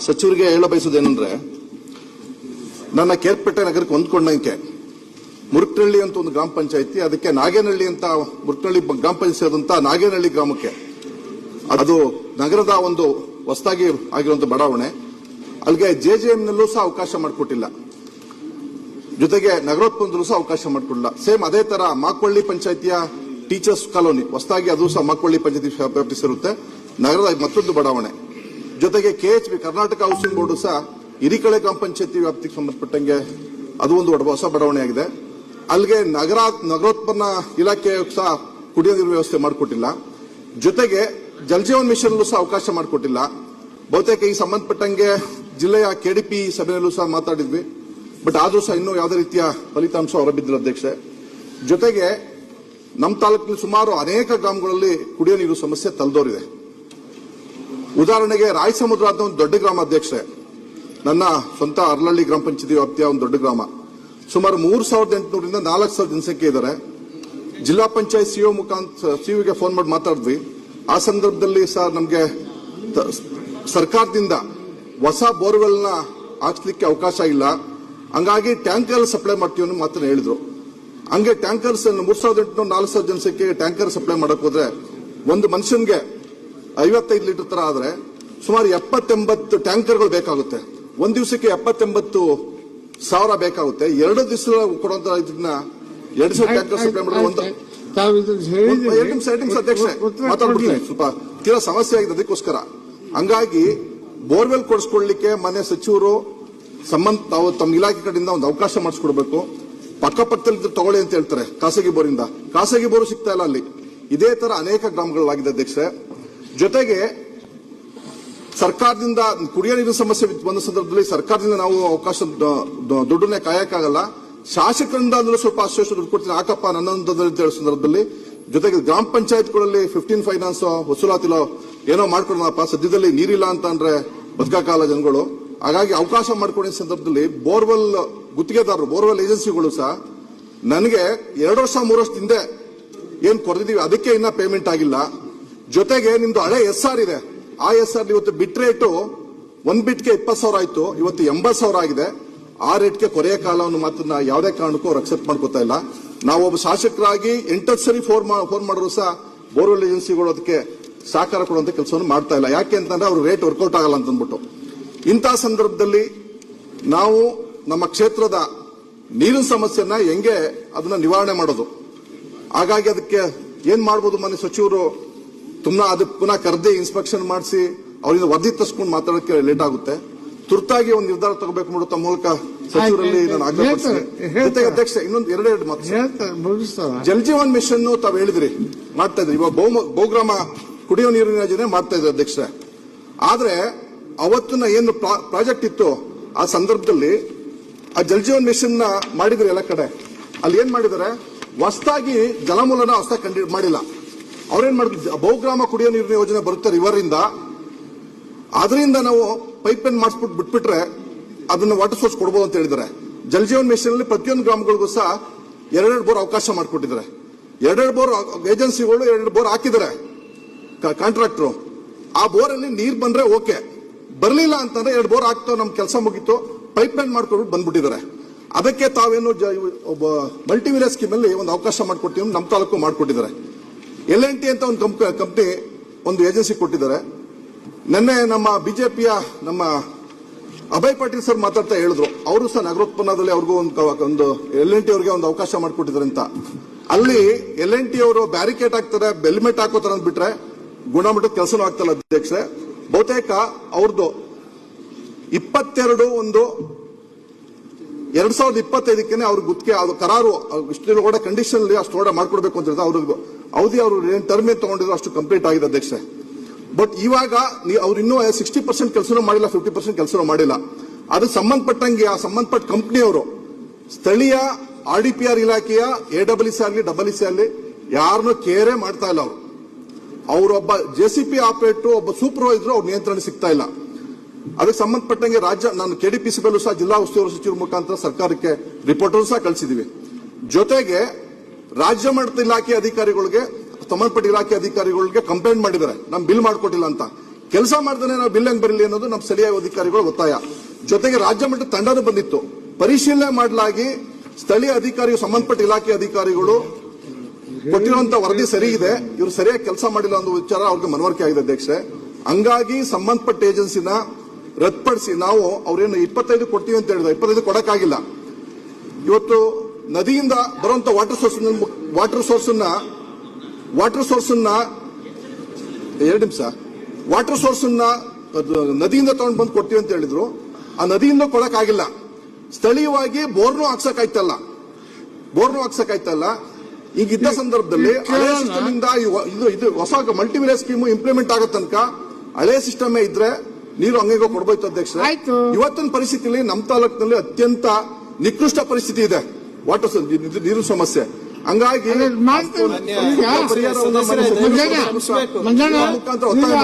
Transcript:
ಸಚಿವರಿಗೆ ಹೇಳ ಬಯಸೋದೇನೆಂದ್ರೆ, ನನ್ನ ಕೇರ್ಪೇಟೆ ನಗರಕ್ಕೆ ಹೊಂದ್ಕೊಂಡಂಗೆ ಮುರುಕ್ನಹಳ್ಳಿ ಅಂತ ಒಂದು ಗ್ರಾಮ ಪಂಚಾಯತಿ, ಅದಕ್ಕೆ ನಾಗೇನಹಳ್ಳಿ ಅಂತ ಮುರುಕ್ನಹಳ್ಳಿ ಗ್ರಾಮ ಪಂಚಾಯತ್ ನಾಗೇನಹಳ್ಳಿ ಗ್ರಾಮಕ್ಕೆ, ಅದು ನಗರದ ಒಂದು ಹೊಸದಾಗಿ ಆಗಿರುವಂತ ಬಡಾವಣೆ. ಅಲ್ಲಿಗೆ ಜೆಜೆಎಂನಲ್ಲೂ ಸಹ ಅವಕಾಶ ಮಾಡಿಕೊಟ್ಟಿಲ್ಲ, ಜೊತೆಗೆ ನಗರೋತ್ಪನ್ನದಲ್ಲೂ ಸಹ ಅವಕಾಶ ಮಾಡಿಕೊಟ್ಟಿಲ್ಲ. ಸೇಮ್ ಅದೇ ತರ ಮಾಕ್ವಳ್ಳಿ ಪಂಚಾಯತಿಯ ಟೀಚರ್ಸ್ ಕಾಲೋನಿ ಹೊಸದಾಗಿ, ಅದು ಸಹ ಮಾಕ್ವಳ್ಳಿ ಪಂಚಾಯತಿ ವ್ಯಾಪ್ತಿಸಿರುತ್ತೆ, ನಗರದ ಮತ್ತೊಂದು ಬಡಾವಣೆ. ಜೊತೆಗೆ KHB ಕರ್ನಾಟಕ ಹೌಸಿಂಗ್ ಬೋರ್ಡ್ ಸಹ ಹಿರಿಕಳೆ ಗ್ರಾಮ ಪಂಚಾಯತಿ ವ್ಯಾಪ್ತಿಗೆ ಸಂಬಂಧಪಟ್ಟಂಗೆ ಅದು ಒಂದು ಹೊಸ ಬಡಾವಣೆ ಆಗಿದೆ. ಅಲ್ಲಿಗೆ ನಗರೋತ್ಪನ್ನ ಇಲಾಖೆ ಸಹ ಕುಡಿಯೋ ನೀರು ವ್ಯವಸ್ಥೆ ಮಾಡಿಕೊಟ್ಟಿಲ್ಲ. ಜೊತೆಗೆ ಜಲಜೀವನ್ ಮಿಷನ್ ಸಹ ಅವಕಾಶ ಮಾಡಿಕೊಟ್ಟಿಲ್ಲ. ಬಹುತೇಕ ಈ ಸಂಬಂಧಪಟ್ಟಂಗೆ ಜಿಲ್ಲೆಯ KDP ಸಭೆಯಲ್ಲೂ ಸಹ ಮಾತಾಡಿದ್ವಿ, ಬಟ್ ಆದ್ರೂ ಸಹ ಇನ್ನೂ ಯಾವುದೇ ರೀತಿಯ ಫಲಿತಾಂಶ ಹೊರಬಿದ್ದಿಲ್ಲ ಅಧ್ಯಕ್ಷೆ. ಜೊತೆಗೆ ನಮ್ಮ ತಾಲೂಕಿನಲ್ಲಿ ಸುಮಾರು ಅನೇಕ ಗ್ರಾಮಗಳಲ್ಲಿ ಕುಡಿಯೋ ನೀರು ಸಮಸ್ಯೆ ತಲೆದೋರಿದೆ. ಉದಾಹರಣೆಗೆ ರಾಯಸಮುದ್ರ ಅಂತ ಒಂದು ದೊಡ್ಡ ಗ್ರಾಮ ಅಧ್ಯಕ್ಷೆ, ನನ್ನ ಸ್ವಂತ ಅರ್ಲಹಳ್ಳಿ ಗ್ರಾಮ ಪಂಚಾಯತಿ ವ್ಯಾಪ್ತಿಯ ಒಂದು ದೊಡ್ಡ ಗ್ರಾಮ. ಸುಮಾರು 3800ರಿಂದ 4000 ಜನಸಂಖ್ಯೆ ಇದ್ದಾರೆ. ಜಿಲ್ಲಾ ಪಂಚಾಯತ್ ಸಿಒ ಮುಖಾಂತರ ಸಿಒಗೆ ಫೋನ್ ಮಾಡಿ ಮಾತಾಡಿದ್ವಿ. ಆ ಸಂದರ್ಭದಲ್ಲಿ ಸರ್ ನಮಗೆ ಸರ್ಕಾರದಿಂದ ಹೊಸ ಬೋರ್ವೆಲ್ನ ಹಾಕ್ಲಿಕ್ಕೆ ಅವಕಾಶ ಇಲ್ಲ, ಹಂಗಾಗಿ ಟ್ಯಾಂಕರ್ ಸಪ್ಲೈ ಮಾಡ್ತೀವಿ ಅನ್ನೋ ಮಾತನ್ನ ಹೇಳಿದ್ರು. ಹಂಗೆ ಟ್ಯಾಂಕರ್ಸ್ 3800 4000 ಜನಸಂಖ್ಯೆಗೆ ಟ್ಯಾಂಕರ್ ಸಪ್ಲೈ ಮಾಡಕ್ ಹೋದ್ರೆ ಒಂದು ಮನುಷ್ಯನ್ಗೆ 55 ಲೀಟರ್ ತರ ಆದ್ರೆ ಸುಮಾರು 70-80 ಟ್ಯಾಂಕರ್ಗಳು ಬೇಕಾಗುತ್ತೆ. ಒಂದ್ ದಿವಸಕ್ಕೆ 70-80,000 ಬೇಕಾಗುತ್ತೆ. 2 ದಿವಸ ಕೊಡುವಂತ ಇದನ್ನ 200 ಟ್ಯಾಂಕರ್ ಸಪ್ಲೈ ಮಾಡೋದು ಮಾತಾಡ್ಬಿಡ್ತೀನಿ, ಸ್ವಲ್ಪ ತೀರಾ ಸಮಸ್ಯೆ ಆಗಿದೆ. ಅದಕ್ಕೋಸ್ಕರ ಹಂಗಾಗಿ ಬೋರ್ವೆಲ್ ಕೊಡಿಸ್ಕೊಳ್ಳಿಕ್ಕೆ ಮನೆ ಸಚಿವರು ತಾವು ತಮ್ಮ ಇಲಾಖೆ ಕಡೆಯಿಂದ ಒಂದು ಅವಕಾಶ ಮಾಡಿಸ್ಕೊಡ್ಬೇಕು. ಪಕ್ಕಪಕ್ಕದಲ್ಲಿ ತಗೊಳ್ಳಿ ಅಂತ ಹೇಳ್ತಾರೆ ಖಾಸಗಿ ಬೋರಿಂದ, ಖಾಸಗಿ ಬೋರು ಸಿಗ್ತಾ ಇಲ್ಲ ಅಲ್ಲಿ. ಇದೇ ತರ ಅನೇಕ ಗ್ರಾಮಗಳಾಗಿದೆ ಅಧ್ಯಕ್ಷೆ. ಜೊತೆಗೆ ಸರ್ಕಾರದಿಂದ ಕುಡಿಯೋ ನೀರಿನ ಸಮಸ್ಯೆ ಬಂದ ಸಂದರ್ಭದಲ್ಲಿ ಸರ್ಕಾರದಿಂದ ನಾವು ಅವಕಾಶ ದುಡ್ಡನ್ನೇ ಕಾಯಕ್ಕಾಗಲ್ಲ. ಶಾಸಕರಿಂದ ಸ್ವಲ್ಪ ಆಶ್ವಾಸ ದುಡ್ಡು ಕೊಡ್ತೀನಿ, ಹಾಕಪ್ಪ ನನ್ನೊಂದು ಹೇಳೋ ಸಂದರ್ಭದಲ್ಲಿ. ಜೊತೆಗೆ ಗ್ರಾಮ ಪಂಚಾಯತ್ಗಳಲ್ಲಿ 15 ಫೈನಾನ್ಸ್ ವಸೂಲಾತಿಲೋ ಏನೋ ಮಾಡ್ಕೊಡೋಣಪ್ಪ, ಸದ್ಯದಲ್ಲಿ ನೀರಿಲ್ಲ ಅಂತ ಅಂದ್ರೆ ಬದುಕಕಾಲ ಜನಗಳು. ಹಾಗಾಗಿ ಅವಕಾಶ ಮಾಡಿಕೊಡೋ ಸಂದರ್ಭದಲ್ಲಿ ಬೋರ್ವೆಲ್ ಗುತ್ತಿಗೆದಾರರು, ಬೋರ್ವೆಲ್ ಏಜೆನ್ಸಿಗಳು ಸಹ ನನಗೆ 2 ವರ್ಷ 3 ವರ್ಷದ ಹಿಂದೆ ಏನ್ ಕೊಡ್ತಿದೀವಿ ಅದಕ್ಕೆ ಇನ್ನ ಪೇಮೆಂಟ್ ಆಗಿಲ್ಲ. ಜೊತೆಗೆ ನಿಮ್ದು ಹಳೆ SR ಇದೆ, ಆ SR ಇವತ್ತು ಬಿಟ್ ರೇಟು 1 ಬಿಟ್ಗೆ 20,000 ಆಯ್ತು, ಇವತ್ತು 80,000 ಆಗಿದೆ. ಆ ರೇಟ್ಗೆ ಕೊನೆಯ ಕಾಲವನ್ನು ಮಾತ್ರ ಯಾವುದೇ ಕಾರಣಕ್ಕೂ ಅವ್ರು ಅಕ್ಸೆಪ್ಟ್ ಮಾಡ್ಕೋತಾ ಇಲ್ಲ. ನಾವು ಒಬ್ಬ ಶಾಸಕರಾಗಿ 8 ಸರಿ ಫೋನ್ ಮಾಡಿದ್ರು ಸಹ ಬೋರ್ವೆಲ್ ಏಜೆನ್ಸಿಗಳು ಅದಕ್ಕೆ ಸಹಕಾರ ಕೊಡುವಂತ ಕೆಲಸವನ್ನು ಮಾಡ್ತಾ ಇಲ್ಲ. ಯಾಕೆ ಅಂತಂದ್ರೆ ಅವ್ರ ರೇಟ್ ವರ್ಕೌಟ್ ಆಗಲ್ಲ ಅಂತ ಅಂದ್ಬಿಟ್ಟು. ಇಂತಹ ಸಂದರ್ಭದಲ್ಲಿ ನಾವು ನಮ್ಮ ಕ್ಷೇತ್ರದ ನೀರಿನ ಸಮಸ್ಯೆನ ಹೆಂಗೆ ಅದನ್ನ ನಿವಾರಣೆ ಮಾಡೋದು, ಹಾಗಾಗಿ ಅದಕ್ಕೆ ಏನ್ ಮಾಡಬಹುದು ಮನೆ ಸಚಿವರು ಅದಕ್ಕೆ ಪುನಃ ಕರೆದಿ ಇನ್ಸ್ಪೆಕ್ಷನ್ ಮಾಡಿಸಿ ಅವರಿಂದ ವರದಿ ತರಿಸ್ಕೊಂಡು ಮಾತಾಡೋಕೆ ಲೇಟ್ ಆಗುತ್ತೆ. ತುರ್ತಾಗಿ ಒಂದು ನಿರ್ಧಾರ ತಗೋಬೇಕು ಮಾಡುವ ಮೂಲಕ ಸಚಿವರಲ್ಲಿ ನಾನು ಆಗ್ರಹಿಸ್ತೀನಿ. ಜೊತೆಗೆ ಅಧ್ಯಕ್ಷ ಇನ್ನೊಂದು 2 ಮಾತು, ಜಲಜೀವನ್ ಮಿಷನ್ ತಾವು ಹೇಳಿದ್ರಿ ಮಾಡ್ತಾ ಇದ್ರಿ, ಇವಾಗ ಬಹುಗ್ರಾಮ ಕುಡಿಯುವ ನೀರಿನ ಯೋಜನೆ ಮಾಡ್ತಾ ಇದ್ರಿ ಅಧ್ಯಕ್ಷ. ಆದ್ರೆ ಅವತ್ತಿನ ಏನು ಪ್ರಾಜೆಕ್ಟ್ ಇತ್ತು ಆ ಸಂದರ್ಭದಲ್ಲಿ ಆ ಜಲಜೀವನ್ ಮಿಷನ್ ಮಾಡಿದ್ರಿ ಎಲ್ಲ ಕಡೆ. ಅಲ್ಲಿ ಏನ್ ಮಾಡಿದ್ದಾರೆ, ಹೊಸದಾಗಿ ಜಲಮೂಲನ ಹೊಸದಾಗಿ ಮಾಡಿಲ್ಲ. ಅವ್ರೇನ್ ಮಾಡಿದ್ರು, ಬಹುಗ್ರಾಮ ಕುಡಿಯೋ ನೀರಿನ ಯೋಜನೆ ಬರುತ್ತೆ ರಿವರ್ ಇಂದ, ಅದರಿಂದ ನಾವು ಪೈಪ್ ಲೈನ್ ಮಾಡಿಸ್ಬಿಟ್ಟು ಬಿಟ್ಬಿಟ್ರೆ ಅದನ್ನ ವಾಟರ್ ಸೋರ್ಸ್ ಕೊಡಬಹುದು ಅಂತ ಹೇಳಿದ್ದಾರೆ. ಜಲಜೀವನ್ ಮಿಷನ್ ಅಲ್ಲಿ ಪ್ರತಿಯೊಂದು ಗ್ರಾಮಗಳಿಗೂ ಸಹ 2 ಬೋರ್ ಅವಕಾಶ ಮಾಡಿಕೊಟ್ಟಿದ್ದಾರೆ. 2 ಬೋರ್ ಏಜೆನ್ಸಿಗಳು 2 ಬೋರ್ ಹಾಕಿದ್ದಾರೆ ಕಾಂಟ್ರಾಕ್ಟರ್. ಆ ಬೋರ್ ಅಲ್ಲಿ ನೀರ್ ಬಂದ್ರೆ ಓಕೆ, ಬರ್ಲಿಲ್ಲ ಅಂತಂದ್ರೆ 2 ಬೋರ್ ಹಾಕ್ತೋ ನಮ್ ಕೆಲಸ ಮುಗಿತು, ಪೈಪ್ ಲೈನ್ ಮಾಡ್ಕೊಂಡು ಬಂದ್ಬಿಟ್ಟಿದ್ದಾರೆ. ಅದಕ್ಕೆ ತಾವೇನು ಒಬ್ಬ ಮಲ್ಟಿವಿಲಿಯರ್ ಸ್ಕೀಮ್ ಅಲ್ಲಿ ಒಂದು ಅವಕಾಶ ಮಾಡಿಕೊಡ್ತೀವಿ, ನಮ್ಮ ತಾಲೂಕು ಮಾಡಿಕೊಟ್ಟಿದ್ದಾರೆ. L&T ಅಂತ ಒಂದು ಕಂಪನಿ ಒಂದು ಏಜೆನ್ಸಿ ಕೊಟ್ಟಿದ್ದಾರೆ. ನಿನ್ನೆ ನಮ್ಮ ಬಿಜೆಪಿಯ ನಮ್ಮ ಅಭಯ್ ಪಾಟೀಲ್ ಸರ್ ಮಾತಾಡ್ತಾ ಹೇಳಿದ್ರು, ಅವರು ಸಹ ನಗರೋತ್ಪನ್ನದಲ್ಲಿ ಅವ್ರಿಗೂ ಒಂದು L&T ಅವರಿಗೆ ಒಂದು ಅವಕಾಶ ಮಾಡಿಕೊಟ್ಟಿದ್ದಾರೆ ಅಂತ. ಅಲ್ಲಿ L&T ಅವರು ಬ್ಯಾರಿಕೇಡ್ ಹಾಕ್ತಾರೆ, ಬೆಲ್ಮೆಟ್ ಹಾಕೋತಾರೆ ಅಂದ್ಬಿಟ್ರೆ ಗುಣಮಟ್ಟದ ಕೆಲಸನೂ ಆಗ್ತಲ್ಲ ಅಧ್ಯಕ್ಷೆ. ಬಹುತೇಕ ಅವ್ರದ್ದು 2025 ಅವ್ರ ಗುತ್ತಿಗೆ ಅದು ಕರಾರು ಇಷ್ಟು ಕೂಡ ಕಂಡೀಷನ್ ಅಷ್ಟು ಕೂಡ ಮಾಡ್ಕೊಡ್ಬೇಕು ಅಂತ ಹೇಳಿದ್ರೆ ಅವ್ರಿಗೆ ಅವಧಿ ಅವರು ಏನ್ ಟರ್ಮ್ ಏನ್ ತಗೊಂಡಿದ್ರು ಅಷ್ಟು ಕಂಪ್ಲೀಟ್ ಆಗಿದೆ ಅಧ್ಯಕ್ಷೆ. ಬಟ್ ಇವಾಗ ಅವ್ರು ಇನ್ನೂ 60% ಕೆಲಸನೂ ಮಾಡಿಲ್ಲ, 50% ಕೆಲಸನೂ ಮಾಡಿಲ್ಲ. ಅದಕ್ಕೆ ಸಂಬಂಧಪಟ್ಟಂಗೆ ಆ ಸಂಬಂಧಪಟ್ಟ ಕಂಪನಿಯವರು ಸ್ಥಳೀಯ RDPR ಇಲಾಖೆಯ AWC ಆಗಲಿ WC ಆಗಲಿ ಯಾರನ್ನೂ ಕೇರೇ ಮಾಡ್ತಾ ಇಲ್ಲ. ಅವರೊಬ್ಬ JCP ಆಪರೇಟರ್, ಒಬ್ಬ ಸೂಪರ್ವೈಸರ್ ಅವ್ರ ನಿಯಂತ್ರಣ ಸಿಗ್ತಾ ಇಲ್ಲ. ಅದಕ್ಕೆ ಸಂಬಂಧಪಟ್ಟಂಗೆ ನಾನು KDPCBಯಲ್ಲೂ ಸಹ ಜಿಲ್ಲಾ ಉಸ್ತುವಾರಿ ಸಚಿವರ ಮುಖಾಂತರ ಸರ್ಕಾರಕ್ಕೆ ರಿಪೋರ್ಟ್ ಸಹ ಕಳಿಸಿದೀವಿ. ಜೊತೆಗೆ ರಾಜ್ಯ ಮಟ್ಟದ ಇಲಾಖೆ ಅಧಿಕಾರಿಗಳಿಗೆ, ಸಂಬಂಧಪಟ್ಟ ಇಲಾಖೆ ಅಧಿಕಾರಿಗಳಿಗೆ ಕಂಪ್ಲೇಂಟ್ ಮಾಡಿದ್ದಾರೆ, ನಮ್ ಬಿಲ್ ಮಾಡಿಕೊಟ್ಟಿಲ್ಲ ಅಂತ. ಕೆಲಸ ಮಾಡ್ದಾನೆ ನಾವು ಬಿಲ್ ಹೆಂಗ್ ಬರಲಿ ಅನ್ನೋದು ನಮ್ಮ ಸ್ಥಳೀಯ ಅಧಿಕಾರಿಗಳು ಒತ್ತಾಯ. ಜೊತೆಗೆ ರಾಜ್ಯ ಮಟ್ಟದ ತಂಡನೂ ಬಂದಿತ್ತು, ಪರಿಶೀಲನೆ ಮಾಡಲಾಗಿ ಸ್ಥಳೀಯ ಅಧಿಕಾರಿಗಳು, ಸಂಬಂಧಪಟ್ಟ ಇಲಾಖೆ ಅಧಿಕಾರಿಗಳು ಕೊಟ್ಟಿರುವಂತಹ ವರದಿ ಸರಿ ಇದೆ, ಇವರು ಸರಿಯಾಗಿ ಕೆಲಸ ಮಾಡಿಲ್ಲ ಅನ್ನೋ ವಿಚಾರ ಅವ್ರಿಗೆ ಮನವರಿಕೆ ಆಗಿದೆ ಅಧ್ಯಕ್ಷೆ. ಹಂಗಾಗಿ ಸಂಬಂಧಪಟ್ಟ ಏಜೆನ್ಸಿನ ರದ್ದುಪಡಿಸಿ ನಾವು ಅವ್ರೇನು 25 ಕೊಡ್ತೀವಿ ಅಂತ ಹೇಳಿದ್ರು, 25 ಕೊಡಕ್ಕಾಗಿಲ್ಲ. ಇವತ್ತು ನದಿಯಿಂದ ಬರುವಂತ ವಾಟರ್ ಸೋರ್ಸ್ ನದಿಯಿಂದ ತಗೊಂಡು ಬಂದು ಕೊಡ್ತೀವಿ ಅಂತ ಹೇಳಿದ್ರು. ಆ ನದಿಯಿಂದ ಕೊಡಕ್ಕಾಗಿಲ್ಲ. ಸ್ಥಳೀಯವಾಗಿ ಬೋರ್ನು ಹಾಕ್ಸಕ್ಕಾಯ್ತಲ್ಲ. ಈಗಿದ್ದ ಸಂದರ್ಭದಲ್ಲಿ ಹಳೆ ಸಿಸ್ಟಮ್ ಇಂದ ಇದು ಹೊಸ ಮಲ್ಟಿವಿಲೇಜ್ ಸ್ಕೀಮ್ ಇಂಪ್ಲಿಮೆಂಟ್ ಆಗೋ ತನಕ ಹಳೆ ಸಿಸ್ಟಮ್ ಇದ್ರೆ ನೀರು ಹಂಗೆ ಕೊಡ್ಬೋಯ್ತು ಅಧ್ಯಕ್ಷ. ಇವತ್ತಿನ ಪರಿಸ್ಥಿತಿಯಲ್ಲಿ ನಮ್ಮ ತಾಲೂಕಿನಲ್ಲಿ ಅತ್ಯಂತ ನಿಕೃಷ್ಟ ಪರಿಸ್ಥಿತಿ ಇದೆ ವಾಟರ್ ನೀರು ಸಮಸ್ಯೆ. ಹಂಗಾಗಿ ಪರಿಹಾರವನ್ನು ಮುಖಾಂತರ ಒತ್ತಾಯ